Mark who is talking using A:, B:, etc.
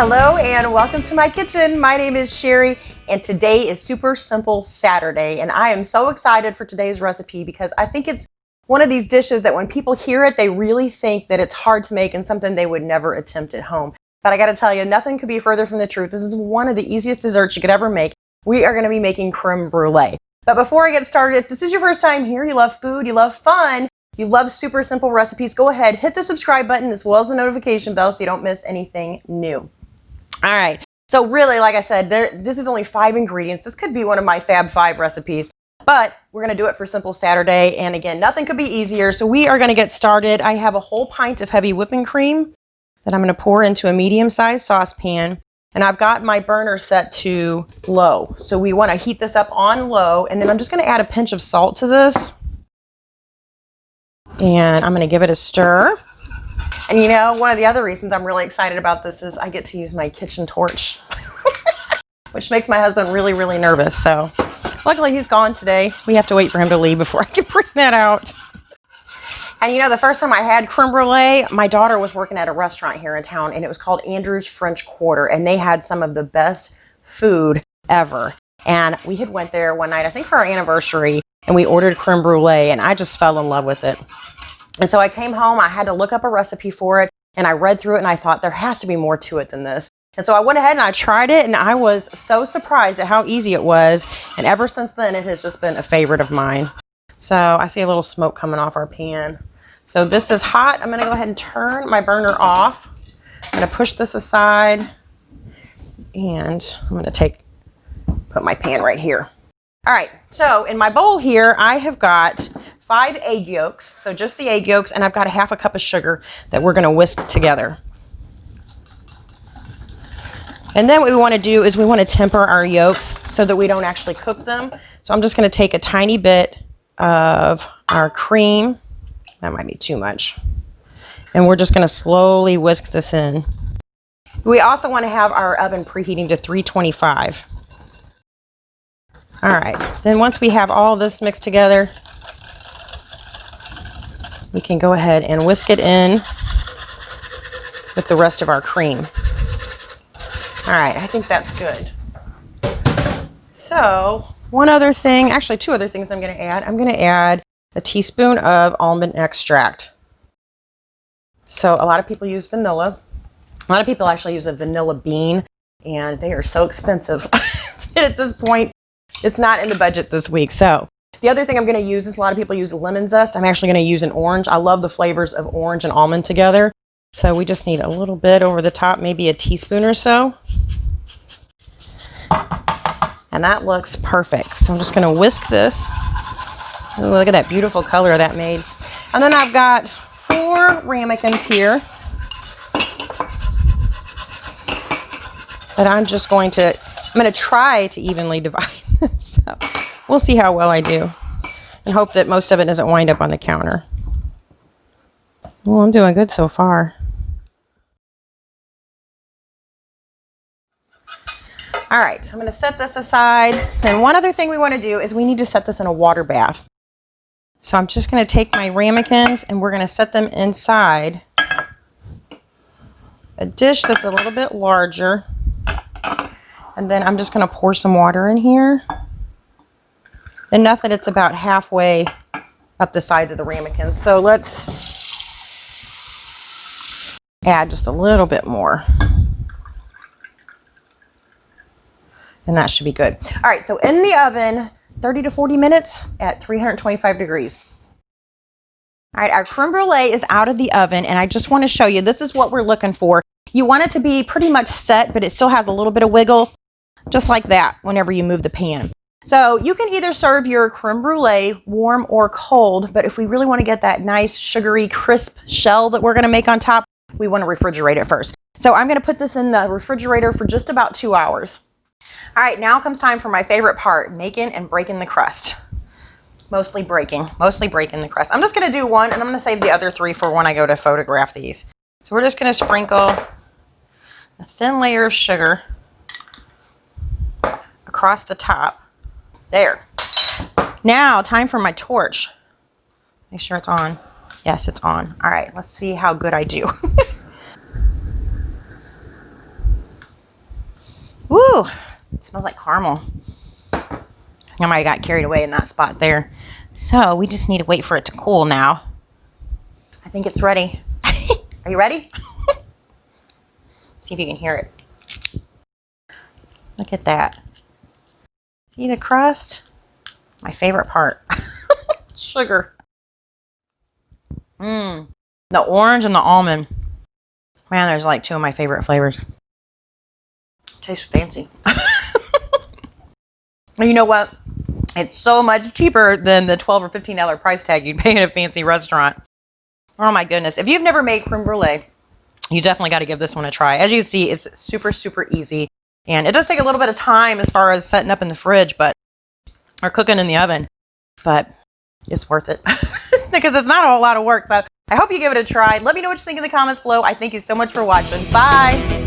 A: Hello and welcome to my kitchen. My name is Sherry and today is Super Simple Saturday, and I am so excited for today's recipe because I think it's one of these dishes that when people hear it, they really think that it's hard to make and something they would never attempt at home. But I gotta tell you, nothing could be further from the truth. This is one of the easiest desserts you could ever make. We are gonna be making creme brulee. But before I get started, if this is your first time here, you love food, you love fun, you love super simple recipes, go ahead, hit the subscribe button as well as the notification bell so you don't miss anything new. All right, so really, like I said, this is only 5 ingredients. This could be one of my Fab 5 recipes, but we're gonna do it for Simple Saturday. And again, nothing could be easier. So we are gonna get started. I have a whole pint of heavy whipping cream that I'm gonna pour into a medium-sized saucepan. And I've got my burner set to low. So we wanna heat this up on low, and then I'm just gonna add a pinch of salt to this. And I'm gonna give it a stir. And you know, one of the other reasons I'm really excited about this is I get to use my kitchen torch, which makes my husband really, really nervous. So luckily he's gone today. We have to wait for him to leave before I can bring that out. And you know, the first time I had creme brulee, my daughter was working at a restaurant here in town and it was called Andrew's French Quarter, and they had some of the best food ever. And we had went there one night, I think for our anniversary, and we ordered creme brulee and I just fell in love with it. And so I came home, I had to look up a recipe for it, and I read through it and I thought there has to be more to it than this. And so I went ahead and I tried it, and I was so surprised at how easy it was. And ever since then, it has just been a favorite of mine. So I see a little smoke coming off our pan. So this is hot. I'm gonna go ahead and turn my burner off. I'm gonna push this aside, and I'm gonna put my pan right here. All right, so in my bowl here, I have got 5 egg yolks, so just the egg yolks, and I've got a half a cup of sugar that we're gonna whisk together. And then what we wanna do is we wanna temper our yolks so that we don't actually cook them. So I'm just gonna take a tiny bit of our cream. That might be too much. And we're just gonna slowly whisk this in. We also wanna have our oven preheating to 325. All right, then once we have all this mixed together, we can go ahead and whisk it in with the rest of our cream. All right, I think that's good. So one other thing, actually 2 other things I'm gonna add. I'm gonna add a teaspoon of almond extract. So a lot of people use vanilla. A lot of people actually use a vanilla bean, and they are so expensive at this point. It's not in the budget this week. So the other thing I'm going to use is a lot of people use lemon zest. I'm actually going to use an orange. I love the flavors of orange and almond together. So we just need a little bit over the top, maybe a teaspoon or so. And that looks perfect. So I'm just going to whisk this. Ooh, look at that beautiful color that made. And then I've got 4 ramekins here that I'm going to try to evenly divide. So we'll see how well I do and hope that most of it doesn't wind up on the counter. Well, I'm doing good so far. All right, so I'm going to set this aside. And one other thing we want to do is we need to set this in a water bath. So I'm just going to take my ramekins and we're going to set them inside a dish that's a little bit larger. And then I'm just going to pour some water in here. Enough that it's about halfway up the sides of the ramekins. So let's add just a little bit more. And that should be good. All right, so in the oven, 30 to 40 minutes at 325 degrees. All right, our creme brulee is out of the oven, and I just want to show you, this is what we're looking for. You want it to be pretty much set, but it still has a little bit of wiggle. Just like that whenever you move the pan. So you can either serve your creme brulee warm or cold, but if we really want to get that nice sugary crisp shell that we're going to make on top, we want to refrigerate it first. So I'm going to put this in the refrigerator for just about 2 hours. All right, now comes time for my favorite part, making and breaking the crust. Mostly breaking the crust. I'm just going to do one, and I'm going to save the other 3 for when I go to photograph these. So we're just going to sprinkle a thin layer of sugar across the top. There. Now, time for my torch. Make sure it's on. Yes, it's on. All right, let's see how good I do. Woo! It smells like caramel. I might have got carried away in that spot there. So we just need to wait for it to cool now. I think it's ready. Are you ready? See if you can hear it. Look at that. See the crust? My favorite part. Sugar. Mmm. The orange and the almond. Man, there's like two of my favorite flavors. Tastes fancy. And you know what? It's so much cheaper than the $12 or $15 price tag you'd pay at a fancy restaurant. Oh my goodness. If you've never made creme brulee, you definitely got to give this one a try. As you can see, it's super, super easy. And it does take a little bit of time as far as setting up in the fridge, or cooking in the oven, but it's worth it because it's not a whole lot of work. So I hope you give it a try. Let me know what you think in the comments below. I thank you so much for watching. Bye.